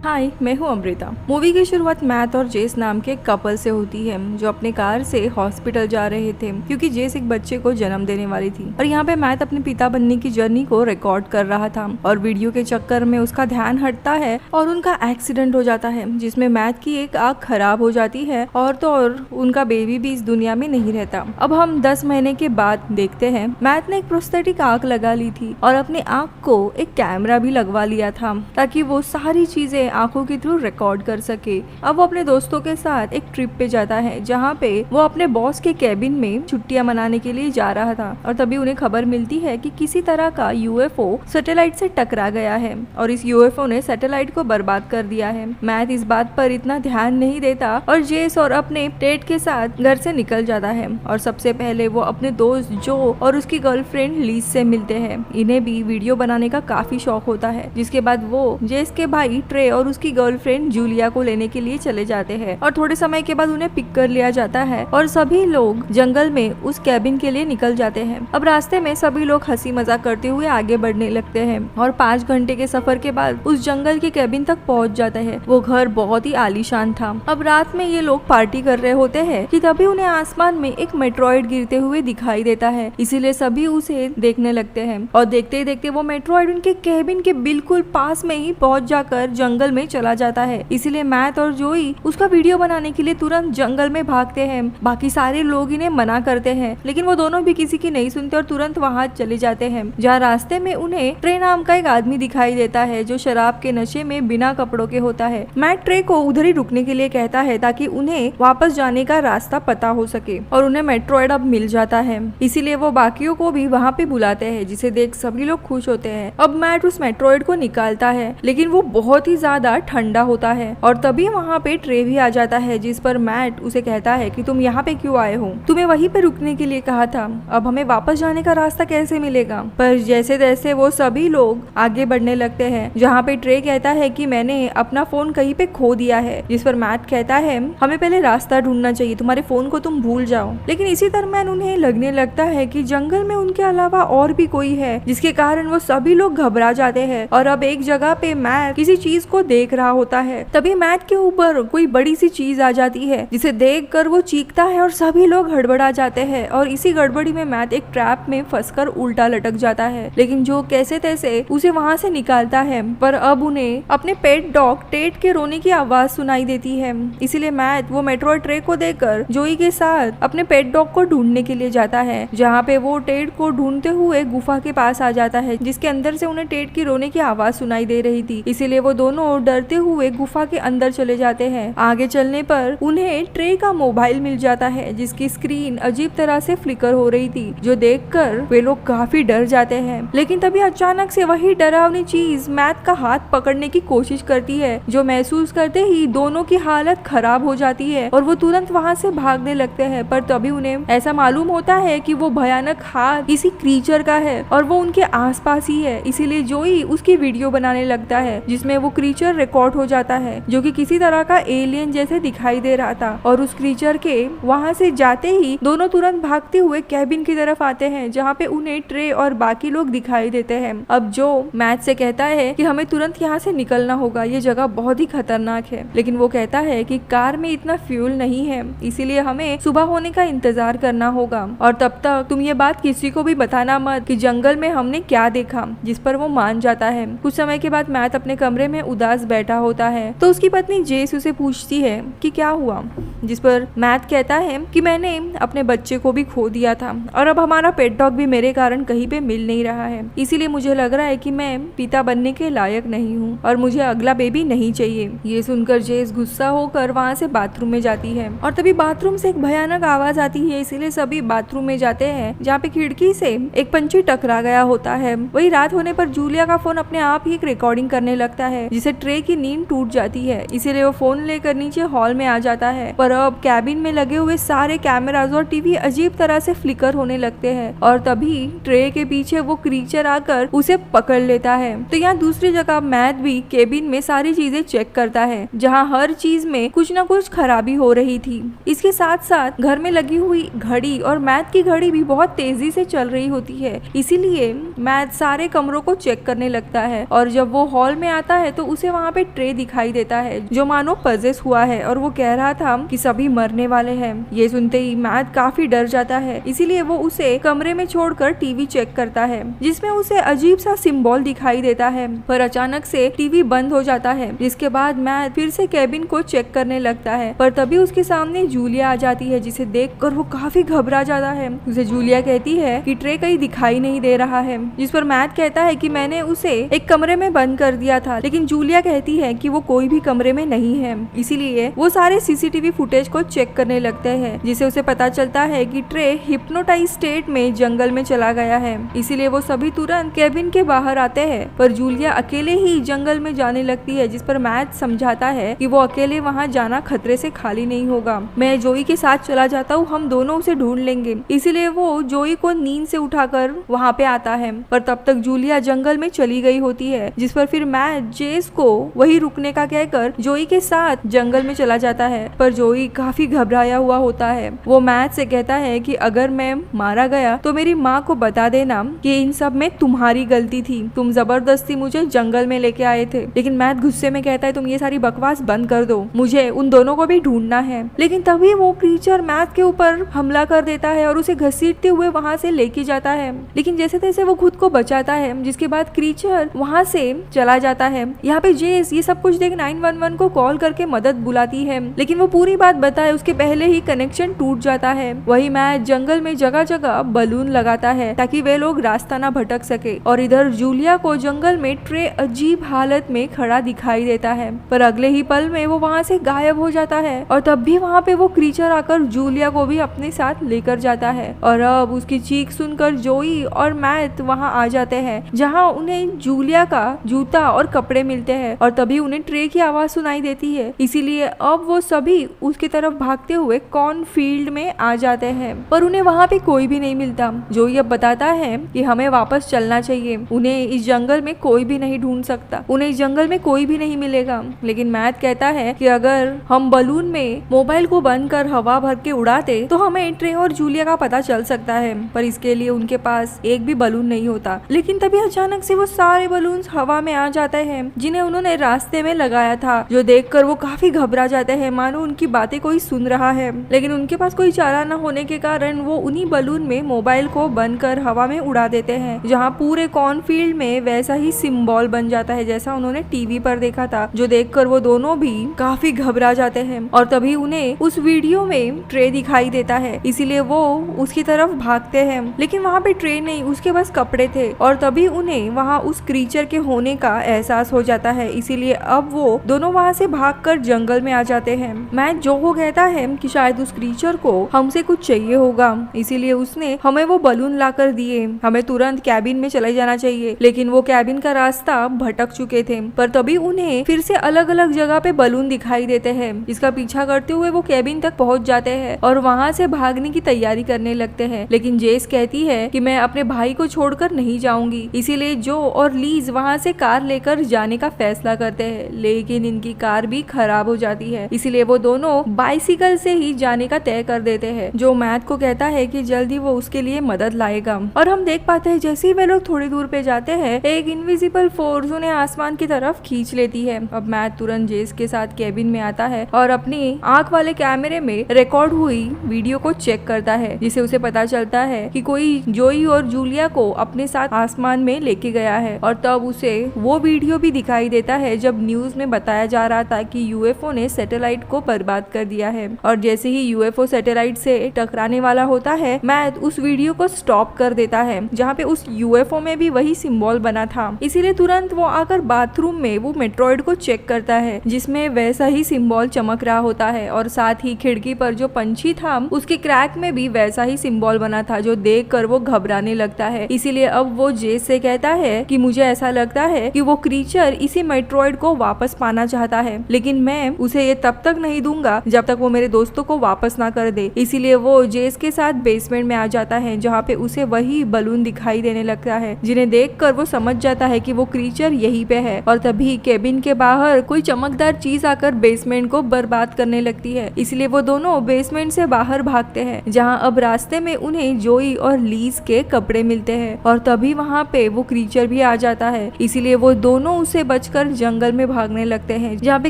हाय, मैं हूँ अमृता। मूवी की शुरुआत मैथ और जेस नाम के कपल से होती है जो अपने कार से हॉस्पिटल जा रहे थे क्योंकि जेस एक बच्चे को जन्म देने वाली थी और यहाँ पे मैथ अपने पिता बनने की जर्नी को रिकॉर्ड कर रहा था और वीडियो के चक्कर में उसका ध्यान हटता है और उनका एक्सीडेंट हो जाता है जिसमें मैथ की एक आंख खराब हो जाती है और तो और उनका बेबी भी इस दुनिया में नहीं रहता। अब हम 10 महीने के बाद देखते हैं मैथ ने एक प्रोस्थेटिक आंख लगा ली थी और अपने आंख को एक कैमरा भी लगवा लिया था ताकि वो सारी चीजें आंखों के थ्रू रिकॉर्ड कर सके। अब वो अपने दोस्तों के साथ एक ट्रिप पे जाता है जहाँ पे वो अपने बॉस के कैबिन में छुट्टियां मनाने के लिए जा रहा था और तभी उन्हें खबर मिलती है कि किसी तरह का यूएफओ सैटेलाइट से टकरा गया है और इस यूएफओ ने सैटेलाइट को बर्बाद कर दिया है। मैथ इस बात पर इतना ध्यान नहीं देता और जेस और अपने टेड के साथ घर से निकल जाता है और सबसे पहले वो अपने दोस्त जो और उसकी गर्लफ्रेंड लीज से मिलते हैं। इन्हें भी वीडियो बनाने का काफी शौक होता है जिसके बाद वो जेस के भाई ट्रे और उसकी गर्लफ्रेंड जूलिया को लेने के लिए चले जाते हैं और थोड़े समय के बाद उन्हें पिक कर लिया जाता है और सभी लोग जंगल में उस कैबिन के लिए निकल जाते हैं। अब रास्ते में सभी लोग हंसी मजाक करते हुए आगे बढ़ने लगते हैं और 5 घंटे के सफर के बाद उस जंगल के कैबिन तक पहुंच जाते हैं। वो घर बहुत ही आलीशान था। अब रात में ये लोग पार्टी कर रहे होते हैं कि तभी उन्हें आसमान में एक मेट्रॉइड गिरते हुए दिखाई देता है, इसीलिए सभी उसे देखने लगते हैं और देखते ही देखते वो मेट्रॉइड उनके कैबिन के बिल्कुल पास में ही पहुंच जाकर जंगल में चला जाता है। इसीलिए मैथ और जोई उसका वीडियो बनाने के लिए तुरंत जंगल में भागते हैं। बाकी सारे लोग इन्हें मना करते हैं लेकिन वो दोनों भी किसी की नहीं सुनते और तुरंत वहां चले जाते हैं जहाँ रास्ते में उन्हें ट्रे नाम का एक आदमी दिखाई देता है जो शराब के नशे में बिना कपड़ों के होता है। मैथ ट्रे को उधर ही रुकने के लिए कहता है ताकि उन्हें वापस जाने का रास्ता पता हो सके और उन्हें मेट्रॉइड अब मिल जाता है, इसीलिए वो बाकियों को भी वहाँ पे बुलाते हैं जिसे देख सभी लोग खुश होते हैं। अब मैथ उस मेट्रॉइड को निकालता है लेकिन वो बहुत ही ज्यादा ठंडा होता है और तभी वहाँ पे ट्रे भी आ जाता है जिस पर मैट उसे कहता है कि तुम यहाँ पे क्यों आए हो, तुम्हें वहीं पे रुकने के लिए कहा था, अब हमें वापस जाने का रास्ता कैसे मिलेगा। पर जैसे तैसे वो सभी लोग आगे बढ़ने लगते हैं जहाँ पे ट्रे कहता है कि मैंने अपना फोन कहीं पे खो दिया है, जिस पर मैट कहता है हमें पहले रास्ता ढूंढना चाहिए, तुम्हारे फोन को तुम भूल जाओ। लेकिन इसी दरम्यान उन्हें लगने लगता है कि जंगल में उनके अलावा और भी कोई है जिसके कारण वो सभी लोग घबरा जाते हैं और अब एक जगह पे मैट किसी चीज को देख रहा होता है। तभी मैथ के ऊपर कोई बड़ी सी चीज आ जाती है जिसे देखकर वो चीखता है और सभी लोग हड़बड़ा जाते हैं और इसी गड़बड़ी में मैथ एक ट्रैप में फंसकर उल्टा लटक जाता है लेकिन जो कैसे तैसे उसे वहां से निकालता है। पर अब उन्हें अपने पेट डॉग टेड के रोने की आवाज सुनाई देती है, इसीलिए मैथ वो मेट्रॉइड ट्रे को देखकर जोई के साथ अपने पेट डॉग को ढूंढने के लिए जाता है जहाँ पे वो टेड को ढूंढते हुए गुफा के पास आ जाता है जिसके अंदर से उन्हें टेड की रोने की आवाज सुनाई दे रही थी। इसीलिए वो दोनों डरते हुए गुफा के अंदर चले जाते हैं। आगे चलने पर उन्हें ट्रे का मोबाइल मिल जाता है जिसकी स्क्रीन अजीब तरह से फ्लिकर हो रही थी जो देखकर वे लोग काफी डर जाते हैं। लेकिन तभी अचानक से वही डरावनी चीज मैथ का हाथ पकड़ने की कोशिश करती है जो महसूस करते ही दोनों की हालत खराब हो जाती है और वो तुरंत वहाँ से भागने लगते हैं। पर तभी उन्हें ऐसा मालूम होता है कि वो भयानक हाथ किसी क्रीचर का है और वो उनके आसपास ही है, इसीलिए जोई उसकी वीडियो बनाने लगता है जिसमें वो क्रीचर रिकॉर्ड हो जाता है जो कि किसी तरह का एलियन जैसे दिखाई दे रहा था और उस क्रीचर के वहाँ से जाते ही दोनों तुरंत भागते हुए कैबिन की तरफ आते हैं जहाँ पे उन्हें ट्रे और बाकी लोग दिखाई देते हैं। अब जो मैथ से कहता है कि हमें तुरंत यहाँ से निकलना होगा, ये जगह बहुत ही खतरनाक है, लेकिन वो कहता है कि कार में इतना फ्यूल नहीं है इसीलिए हमें सुबह होने का इंतजार करना होगा और तब तक तुम ये बात किसी को भी बताना मत कि जंगल में हमने क्या देखा, जिस पर वो मान जाता है। कुछ समय के बाद मैथ अपने कमरे में उदास बैठा होता है तो उसकी पत्नी जेस उसे पूछती है कि क्या हुआ, जिस पर मैथ कहता है कि मैंने अपने बच्चे को भी खो दिया था और अब हमारा पेट डॉग भी मेरे कारण कहीं पे मिल नहीं रहा है, इसीलिए मुझे लग रहा है कि मैं पिता बनने के लायक नहीं हूँ और मुझे अगला बेबी नहीं चाहिए। ये सुनकर जेस गुस्सा होकर वहाँ से बाथरूम में जाती है और तभी बाथरूम से एक भयानक आवाज आती है, इसीलिए सभी बाथरूम में जाते हैं जहाँ पे खिड़की से एक पंछी टकरा गया होता है। वही रात होने पर जूलिया का फोन अपने आप ही एक रिकॉर्डिंग करने लगता है जिसे ट्रे की नींद टूट जाती है, इसीलिए वो फोन लेकर नीचे हॉल में आ जाता है। पर अब कैबिन में लगे हुए सारे कैमराज और टीवी अजीब तरह से फ्लिकर होने लगते हैं और तभी ट्रे के पीछे वो क्रीचर आकर उसे पकड़ लेता है। तो यहाँ दूसरी जगह मैथ भी केबिन में सारी चीजें चेक करता है जहाँ हर चीज में कुछ न कुछ खराबी हो रही थी। इसके साथ साथ घर में लगी हुई घड़ी और मैथ की घड़ी भी बहुत तेजी से चल रही होती है, इसीलिए मैथ सारे कमरों को चेक करने लगता है और जब वो हॉल में आता है तो उसे वहाँ पे ट्रे दिखाई देता है जो मानो पजेस हुआ है और वो कह रहा था कि सभी मरने वाले हैं। ये सुनते ही मैथ काफी डर जाता है, इसीलिए वो उसे कमरे में छोड़कर टीवी चेक करता है जिसमें उसे अजीब सा सिंबल दिखाई देता है। पर अचानक से टीवी बंद हो जाता है, जिसके बाद मैथ फिर से केबिन को चेक करने लगता है। पर तभी उसके सामने जूलिया आ जाती है, जिसे देखकर वो काफी घबरा जाता है। उसे जूलिया कहती है कि ट्रे कहीं दिखाई नहीं दे रहा है, जिस पर मैथ कहता है कि मैंने उसे एक कमरे में बंद कर दिया था। लेकिन जूलिया कहती है कि वो कोई भी कमरे में नहीं है, इसीलिए वो सारे सीसीटीवी फुटेज को चेक करने लगते हैं, जिसे उसे पता चलता है कि ट्रे हिप्नोटाइज स्टेट में जंगल में चला गया है। इसीलिए वो सभी तुरंत केबिन के बाहर आते हैं, पर जूलिया अकेले ही जंगल में जाने लगती है, जिस पर मैथ समझाता है कि वो अकेले वहाँ जाना खतरे से खाली नहीं होगा। मैं जोई के साथ चला जाता हूँ, हम दोनों उसे ढूंढ लेंगे। इसीलिए वो जोई को नींद से उठाकर वहाँ पे आता है, पर तब तक जूलिया जंगल में चली गई होती है, जिस पर फिर मैथ जेस को वही रुकने का कहकर जोई के साथ जंगल में चला जाता है। पर जोई काफी घबराया हुआ होता है। वो मैथ से कहता है कि अगर मैं मारा गया तो मेरी माँ को बता देना कि इन सब में तुम्हारी गलती थी, तुम जबरदस्ती मुझे जंगल में लेके आए थे। लेकिन मैथ गुस्से में कहता है तुम ये सारी बकवास बंद कर दो, मुझे उन दोनों को भी ढूंढना है। लेकिन तभी वो क्रीचर मैथ के ऊपर हमला कर देता है और उसे घसीटते हुए वहाँ से लेके जाता है। लेकिन जैसे तैसे वो खुद को बचाता है, जिसके बाद क्रीचर वहाँ से चला जाता है। यहाँ पे जेस ये सब कुछ देख 911 को कॉल करके मदद बुलाती है, लेकिन वो पूरी बात बताए उसके पहले ही कनेक्शन टूट जाता है। वही मैथ जंगल में जगह जगह बलून लगाता है ताकि वे लोग रास्ता ना भटक सके। और इधर जूलिया को जंगल में ट्रे अजीब हालत में खड़ा दिखाई देता है, पर अगले ही पल में वो वहाँ से गायब हो जाता है। और तब भी वहाँ पे वो क्रीचर आकर जूलिया को भी अपने साथ लेकर जाता है। और अब उसकी चीख सुनकर जोई और मैथ वहाँ आ जाते हैं, जहाँ उन्हें जूलिया का जूता और कपड़े मिलते हैं। और तभी उन्हें ट्रे की आवाज सुनाई देती है, इसीलिए अब वो सभी उसकी तरफ भागते हुए कॉर्न फील्ड में आ जाते हैं, पर उन्हें वहाँ पे कोई भी नहीं मिलता। जोई अब बताता है कि हमें वापस चलना चाहिए, उन्हें इस जंगल में कोई भी नहीं ढूंढ सकता, उन्हें इस जंगल में कोई भी नहीं मिलेगा। लेकिन मैथ कहता है कि अगर हम बलून में मोबाइल को बंद कर हवा भर के उड़ाते तो हमें ट्रे और जूलिया का पता चल सकता है, पर इसके लिए उनके पास एक भी बलून नहीं होता। लेकिन तभी अचानक से वो सारे बलून्स हवा में आ जाते हैं जिन्हें उन्होंने रास्ते में लगाया था, जो देखकर वो काफी घबरा जाते हैं, मानो उनकी बातें कोई सुन रहा है। लेकिन उनके पास कोई चारा न होने के कारण वो उन्हीं बलून में मोबाइल को बंद कर हवा में उड़ा देते हैं, जहाँ पूरे कॉर्नफील्ड में वैसा ही सिंबल बन जाता है जैसा उन्होंने टीवी पर देखा था, जो देखकर वो दोनों भी काफी घबरा जाते हैं। और तभी उन्हें उस वीडियो में ट्रे दिखाई देता है, इसीलिए वो उसकी तरफ भागते हैं। लेकिन वहाँ पे ट्रे नहीं, उसके पास कपड़े थे। और तभी उन्हें वहाँ उस क्रीचर के होने का एहसास हो जाता है, इसीलिए अब वो दोनों वहाँ से भागकर जंगल में आ जाते हैं। मैथ जो को कहता है कि शायद उस क्रीचर को हमसे कुछ चाहिए होगा, इसीलिए उसने हमें वो बलून लाकर दिए, हमें तुरंत कैबिन में चले जाना चाहिए। लेकिन वो कैबिन का रास्ता भटक चुके थे, पर तभी उन्हें फिर से अलग अलग जगह पे बलून दिखाई देते हैं, जिसका पीछा करते हुए वो कैबिन तक पहुंच जाते हैं और वहाँ से भागने की तैयारी करने लगते हैं। लेकिन जेस कहती है कि मैं अपने भाई को छोड़कर नहीं जाऊंगी, इसीलिए जो और लीज वहाँ से कार लेकर जाने का फैसला करते हैं। लेकिन इनकी कार भी खराब हो जाती है, इसीलिए वो दोनों बाइसिकल से ही जाने का तय कर देते हैं, जो मैथ को कहता है कि जल्दी वो उसके लिए मदद लाएगा। और हम देख पाते हैं जैसे ही वे लोग थोड़ी दूर पे जाते हैं, एक इनविजिबल फोर्स उन्हें आसमान की तरफ खींच लेती है। अब मैथ तुरंत जेस के साथ केबिन में आता है और अपनी आंख वाले कैमरे में रिकॉर्ड हुई वीडियो को चेक करता है, जिसे उसे पता चलता है कि कोई जोई और जूलिया को अपने साथ आसमान में लेके गया है। और तब उसे वो वीडियो भी दिखाई देता है जब न्यूज में बताया जा रहा था कि यूएफओ ने सैटेलाइट को बर्बाद कर दिया है। और जैसे ही यूएफओ सैटेलाइट से टकराने वाला होता है, मैथ उस वीडियो को स्टॉप कर देता है जहाँ पे उस यूएफओ में भी वही सिंबल बना था। इसीलिए तुरंत वो आकर बाथरूम में वो मेट्रॉइड को चेक करता है, जिसमें वैसा ही सिंबल चमक रहा होता है। और साथ ही खिड़की पर जो पंछी था उसके क्रैक में भी वैसा ही सिंबल बना था, जो देखकर वो घबराने लगता है। इसीलिए अब वो जेस से कहता है कि मुझे ऐसा लगता है कि वो क्रीचर इसी मेट्रॉइड को वापस पाना चाहता है, लेकिन मैं उसे ये तब तक नहीं दूंगा जब तक वो मेरे दोस्तों को वापस ना कर दे। इसीलिए वो जेस के साथ बेसमेंट में आ जाता है, जहाँ पे उसे वही बलून दिखाई देने लगता है, जिन्हें देखकर वो समझ जाता है कि वो क्रीचर यहीं पे है। और तभी केबिन के बाहर कोई चमकदार चीज आकर बेसमेंट को बर्बाद करने लगती है, इसलिए वो दोनों बेसमेंट से बाहर भागते हैं, जहाँ अब रास्ते में उन्हें जोई और लीज के कपड़े मिलते हैं। और तभी वहाँ पे वो क्रीचर भी आ जाता है, इसीलिए वो दोनों उसे बचकर छोड़कर जंगल में भागने लगते हैं, जहाँ पे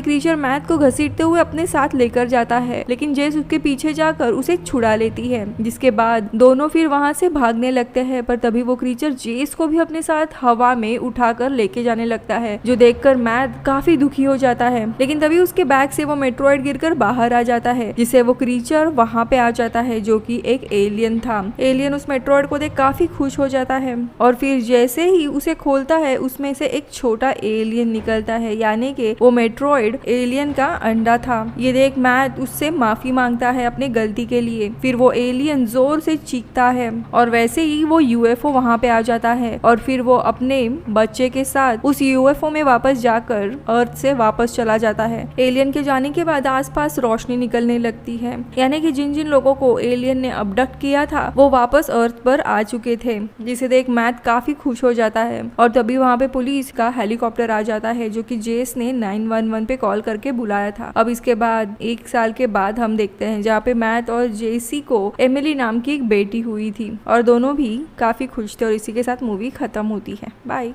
क्रीचर मैथ को घसीटते हुए अपने साथ लेकर जाता है, लेकिन जेस उसके पीछे जाकर उसे छुड़ा लेती है, जिसके बाद दोनों फिर वहाँ से भागने लगते हैं। पर तभी वो क्रीचर जेस को भी अपने साथ हवा में उठाकर लेके जाने लगता है, जो देखकर मैथ काफी दुखी हो जाता है। लेकिन तभी उसके बैग से वो मेट्रॉइड गिरकर बाहर आ जाता है, जिससे वो क्रीचर वहाँ पे आ जाता है, जो कि एक एलियन था। एलियन उस मेट्रॉइड को देख काफी खुश हो जाता है और फिर जैसे ही उसे खोलता है उसमें से एक छोटा एलियन निकलता है, यानी कि वो मेट्रॉइड एलियन का अंडा था। ये देख मैथ उससे माफी मांगता है अपने गलती के लिए। फिर वो एलियन जोर से चीखता है और वैसे ही वो यूएफओ वहाँ पे आ जाता है और फिर वो अपने बच्चे के साथ उस यूएफओ में वापस जाकर अर्थ से वापस चला जाता है। एलियन के जाने के बाद आसपास रोशनी निकलने लगती है, यानी कि जिन जिन लोगों को एलियन ने अबडक्ट किया था वो वापस अर्थ पर आ चुके थे, जिसे देख मैथ काफी खुश हो जाता है। और तभी वहाँ पे पुलिस का हेलीकॉप्टर आ जाता है, जो कि जेस ने 911 पे कॉल करके बुलाया था। अब इसके बाद 1 साल के बाद हम देखते हैं जहाँ पे मैथ और जेसी को एमिली नाम की एक बेटी हुई थी और दोनों भी काफी खुश थे और इसी के साथ मूवी खत्म होती है। बाय।